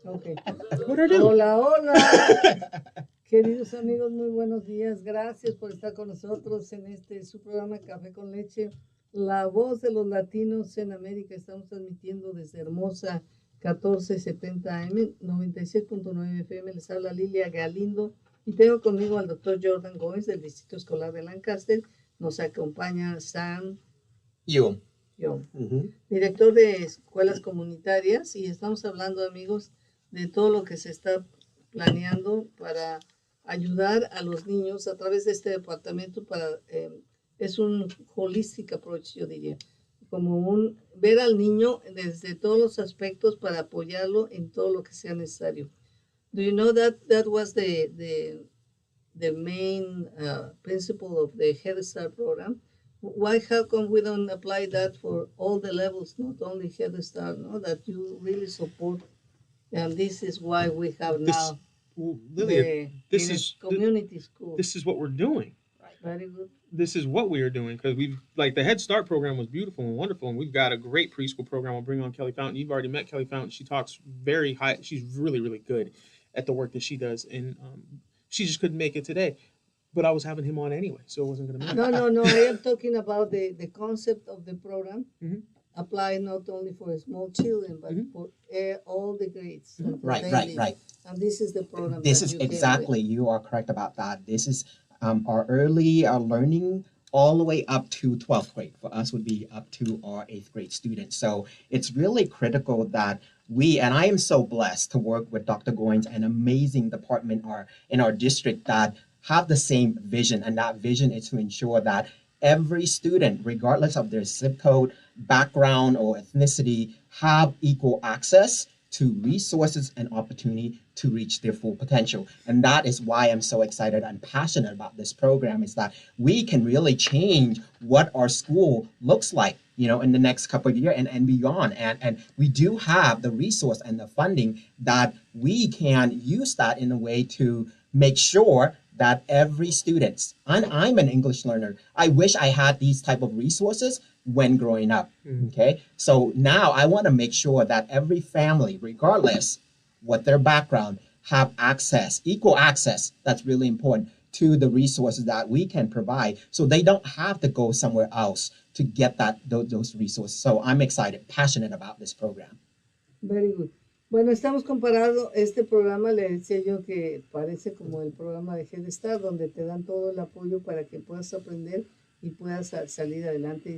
Okay. What I do? Hola, hola. Queridos amigos, muy buenos días. Gracias por estar con nosotros en este su programa Café con Leche, la voz de los latinos en América. Estamos transmitiendo desde hermosa 1470 AM, 96.9 FM. Les habla Lilia Galindo y tengo conmigo al doctor Jordan Goines del Distrito Escolar de Lancaster. Nos acompaña Sam Yuom. Director de escuelas comunitarias, y estamos hablando, amigos, de todo lo que se está planeando para ayudar a los niños a través de este departamento es un holistic approach, yo diría, como un ver al niño desde todos los aspectos para apoyarlo en todo lo que sea necesario. Do you know that was the main principle of the Head Start program? How come we don't apply that for all the levels, not only Head Start, no? That you really support, and this is why we have now Lilia, community school. This is what we're doing. Very good. This is what we are doing because we've like the Head Start program was beautiful and wonderful, and we've got a great preschool program. I'll bring on Kelly Fountain. You've already met Kelly Fountain. She talks very high. She's really, really good at the work that she does, and she just couldn't make it today. But I was having him on anyway, so it wasn't going to matter. No. I am talking about the concept of the program. Mm-hmm. Apply not only for small children, but for all the grades. Right. And this is the program. This is exactly, you are correct about that. This is our early learning all the way up to 12th grade. For us would be up to our 8th grade students. So it's really critical that and I am so blessed to work with Dr. Goines, an amazing department in our district that have the same vision. And that vision is to ensure that every student, regardless of their zip code, background, or ethnicity, have equal access to resources and opportunity to reach their full potential. And that is why I'm so excited and passionate about this program, is that we can really change what our school looks like, in the next couple of years and beyond. And we do have the resource and the funding that we can use that in a way to make sure that every student, and I'm an English learner, I wish I had these type of resources when growing up, okay? So now I want to make sure that every family, regardless what their background, have access, equal access, that's really important, to the resources that we can provide, so they don't have to go somewhere else to get those resources. So I'm excited, passionate about this program. Very good. Bueno, estamos comparando este programa, le decía yo que parece como el programa de Head Start, donde te dan todo el apoyo para que puedas aprender y puedas salir adelante.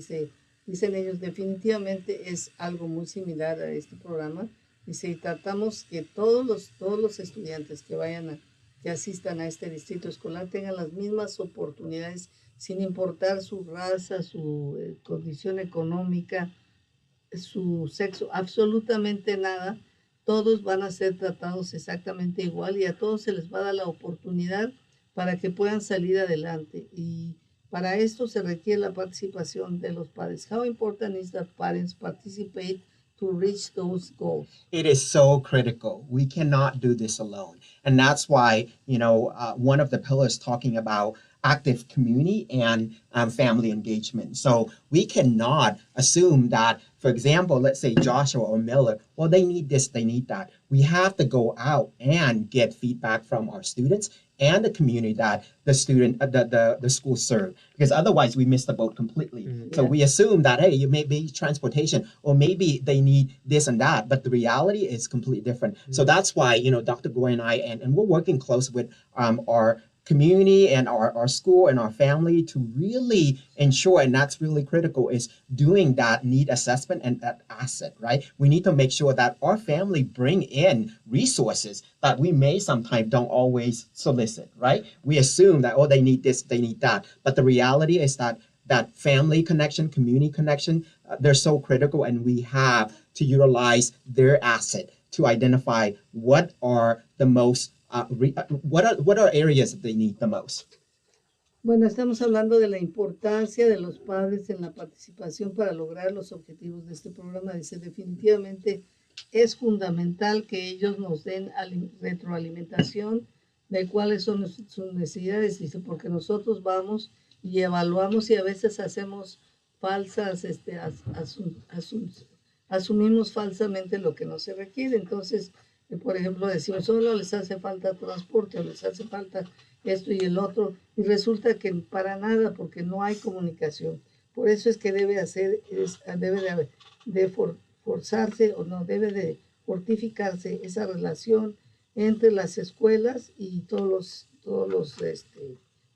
Dicen ellos, definitivamente es algo muy similar a este programa. Dice, y tratamos que todos los estudiantes que asistan a este distrito escolar tengan las mismas oportunidades, sin importar su raza, su condición económica, su sexo, absolutamente nada. Todos van a ser tratados exactamente igual y a todos se les va a dar la oportunidad para que puedan salir adelante. Y para esto se requiere la participación de los padres. How important is that parents participate to reach those goals? It is so critical. We cannot do this alone. And that's why, one of the pillars talking about active community and family engagement. So we cannot assume that, for example, let's say Joshua or Miller, well, they need this, they need that. We have to go out and get feedback from our students and the community that the school serve, because otherwise we miss the boat completely. Mm-hmm. So we assume that, hey, you may be transportation, or maybe they need this and that, but the reality is completely different. Mm-hmm. So that's why, Dr. Goy and I, and we're working close with our community and our school and our family to really ensure, and that's really critical, is doing that need assessment and that asset, right? We need to make sure that our family bring in resources that we may sometimes don't always solicit, right? We assume that, they need this, they need that. But the reality is that family connection, community connection, they're so critical, and we have to utilize their asset to identify what are the most what are areas that they need the most? Bueno, estamos hablando de la importancia de los padres en la participación para lograr los objetivos de este programa. Dice, definitivamente es fundamental que ellos nos den retroalimentación de cuáles son sus necesidades. Dice, porque nosotros vamos y evaluamos y a veces hacemos falsas asumimos falsamente lo que no se requiere. Entonces, por ejemplo, decimos, solo les hace falta transporte, o les hace falta esto y el otro, y resulta que para nada, porque no hay comunicación. Por eso es que debe forzarse, o no, debe de fortificarse esa relación entre las escuelas y todos los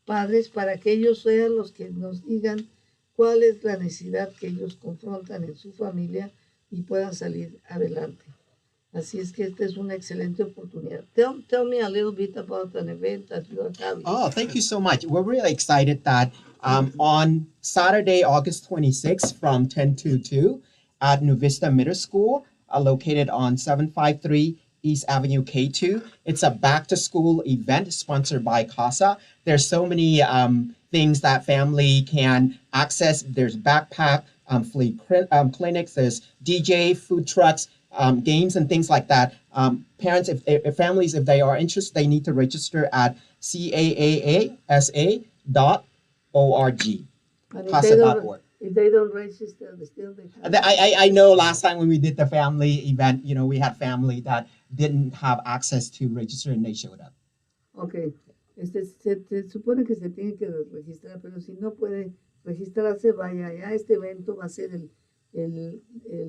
padres, para que ellos sean los que nos digan cuál es la necesidad que ellos confrontan en su familia y puedan salir adelante. Así es que esta es una excelente oportunidad. Tell me a little bit about an event that you are having. Oh, thank you so much. We're really excited that on Saturday, August 26th from 10 to 2 at New Vista Middle School, located on 753 East Avenue K2. It's a back to school event sponsored by CASA. There's so many things that family can access. There's backpack, flea clinics, there's DJ, food trucks, games and things like that. Parents, if families, if they are interested, they need to register at caasa.org. And CASA.org. if they don't register, they can. I know last time when we did the family event, we had family that didn't have access to register and they showed up. Ok, se supone que se tiene que registrar, pero si no puede registrarse, vaya allá. Este evento va a ser el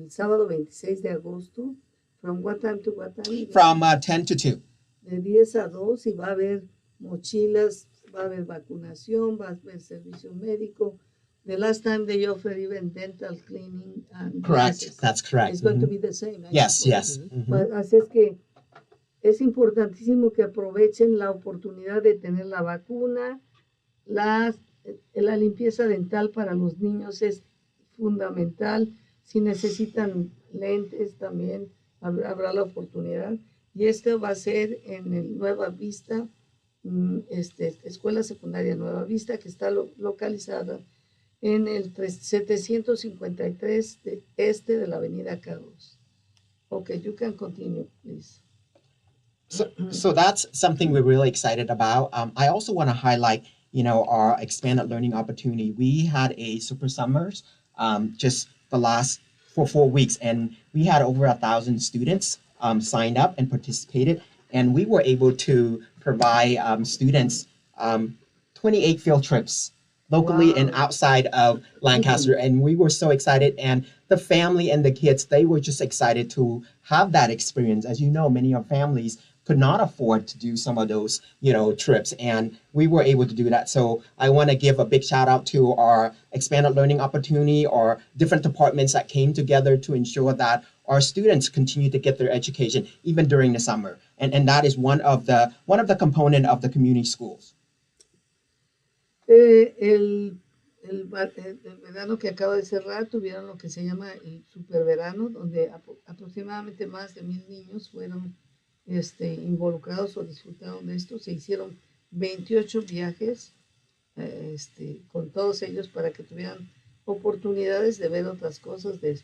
sábado 26 de agosto. From what time to what time? From 10 to 2. De 10 a 2, y va a haber mochilas, va a haber vacunación, va a haber servicio médico. The last time they offered even dental cleaning and Correct, glasses. that's correct. It's going to be the same. Yes, yes. Así es que es importantísimo que aprovechen la oportunidad de tener la vacuna. La limpieza dental para los niños es fundamental. Si necesitan lentes también habrá la oportunidad. Y esto va a ser en el Nueva Vista, Escuela Secundaria Nueva Vista, que está localizada en el 753 de la Avenida Carlos. Okay, you can continue, please. So that's something we're really excited about. I also want to highlight, our expanded learning opportunity. We had a super summers just the last for 4 weeks, and we had over 1,000 students signed up and participated, and we were able to provide students 28 field trips locally and outside of Lancaster. And we were so excited. And the family and the kids, they were just excited to have that experience. As you know, many of families could not afford to do some of those, trips. And we were able to do that. So I want to give a big shout out to our expanded learning opportunity, or different departments that came together to ensure that our students continue to get their education even during the summer. And that is one of the component of the community schools. El verano que acaba de cerrar, tuvieron lo que se llama el superverano, donde aproximadamente más de 1,000 niños fueron involucrados o disfrutaron de esto. Se hicieron 28 viajes con todos ellos para que tuvieran oportunidades de ver otras cosas, de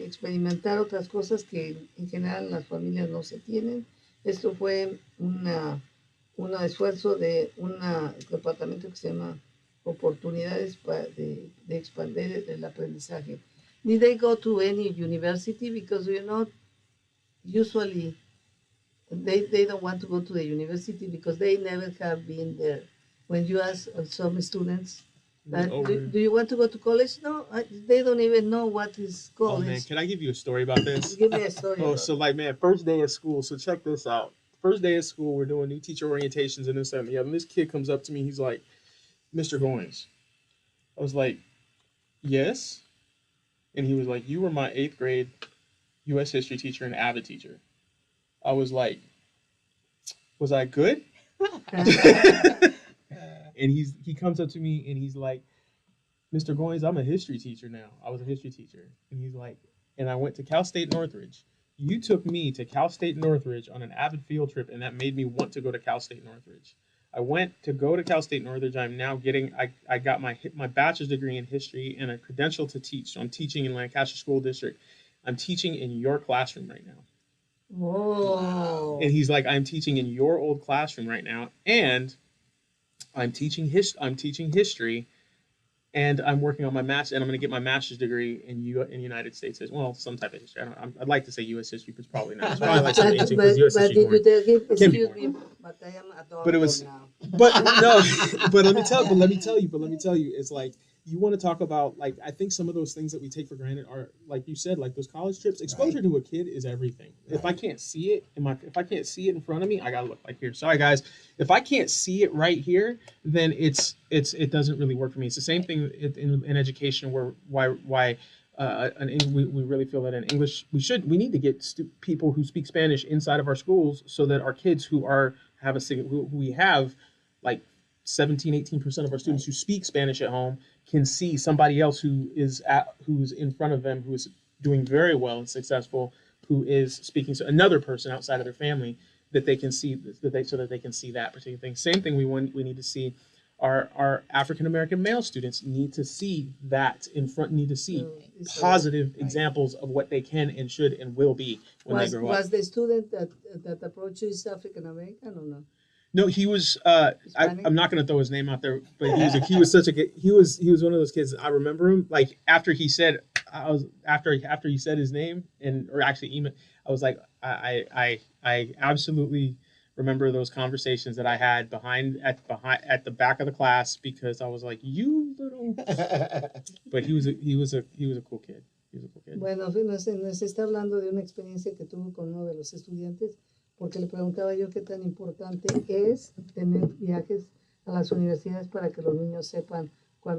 experimentar otras cosas que en general las familias no se tienen. Esto fue un esfuerzo de un departamento que se llama Oportunidades de expandir el aprendizaje. Did they go to any university? Because usually they don't want to go to the university because they never have been there. When you ask some students, do you want to go to college? No, they don't even know what is college. Oh man, can I give you a story about this? Give me a story. First day of school. So check this out. First day of school, we're doing new teacher orientations and this and the other. And this kid comes up to me. He's like, "Mr. Goines." I was like, "Yes." And he was like, "You were my 8th grade U.S. history teacher and avid teacher." I was like, "Was I good?" And he comes up to me and he's like, "Mr. Goines, I'm a history teacher now. I was a history teacher." And he's like, "And I went to Cal State Northridge. You took me to Cal State Northridge on an avid field trip, and that made me want to go to Cal State Northridge. I went to go to Cal State Northridge. I'm now I got my bachelor's degree in history and a credential to teach. So I'm teaching in Lancaster School District. I'm teaching in your classroom right now." Whoa. And he's like, "I'm teaching in your old classroom right now, and I'm teaching history, and I'm working on my master, and I'm going to get my master's degree in United States as well, some type of history. I'd like to say U.S. history, but it's probably not. It's probably like some ancient, because U.S. but history did you tell him, can be excuse boring. me, but I am adult But it was, now. but no, but let me tell you, it's like you want to talk about, like, I think some of those things that we take for granted are, like you said, like those college trips. Exposure to a kid is everything. If I can't see it if I can't see it in front of me, I gotta look like here. Sorry guys, if I can't see it right here, then it doesn't really work for me. It's the same thing in education, where why. We really feel that in English we need to get people who speak Spanish inside of our schools, so that our kids who we have like 17-18% of our students who speak Spanish at home can see somebody else who's in front of them, who is doing very well and successful, who is speaking to another person outside of their family, that they can see so that they can see that particular thing. Same thing we need to see. Our African American male students need to see that need to see positive examples of what they can and should and will be when they grow up. Was the student that approached you is African American or no? No, he was. I'm not going to throw his name out there, but he was such a good. He was one of those kids. I remember him, like, after he said he said his name, or actually email. I was like, I absolutely remember those conversations that I had at the back of the class, because I was like, you little. But he was a cool kid. He was a cool kid. Bueno, nos está hablando de una experiencia que tuvo con uno de los estudiantes, porque le preguntaba yo qué tan importante es tener viajes a las universidades para que los niños sepan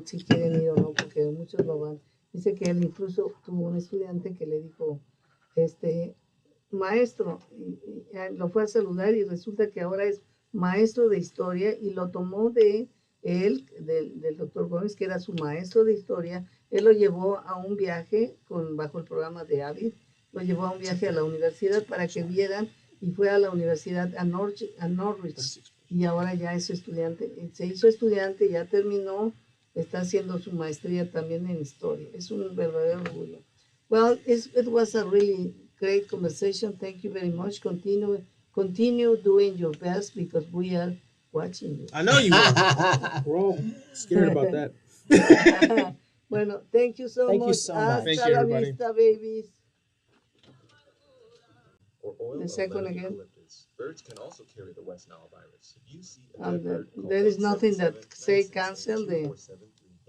si quieren ir o no, porque muchos lo van. Dice que él incluso tuvo un estudiante que le dijo, maestro, y lo fue a saludar, y resulta que ahora es maestro de historia, y lo tomó de él, del doctor Goines, que era su maestro de historia. Él lo llevó a un viaje bajo el programa de AVID, lo llevó a un viaje a la universidad para que vieran, y fue a la universidad a Norwich, y ahora ya es estudiante, se hizo estudiante, ya terminó, está haciendo su maestría también en historia. Es un verdadero orgullo. Well, it was a really great conversation. Thank you very much. Continue doing your best, because we are watching you. I know you are. We're all scared about that. Bueno, thank you so much. Thank you so much. Thank Hasta you, la everybody. vista, babies. Or oil The of second lemon again. eucalyptus. Birds can also carry the West Nile virus. If you see a dead bird, call There is nothing that 877-966-2472. say cancel the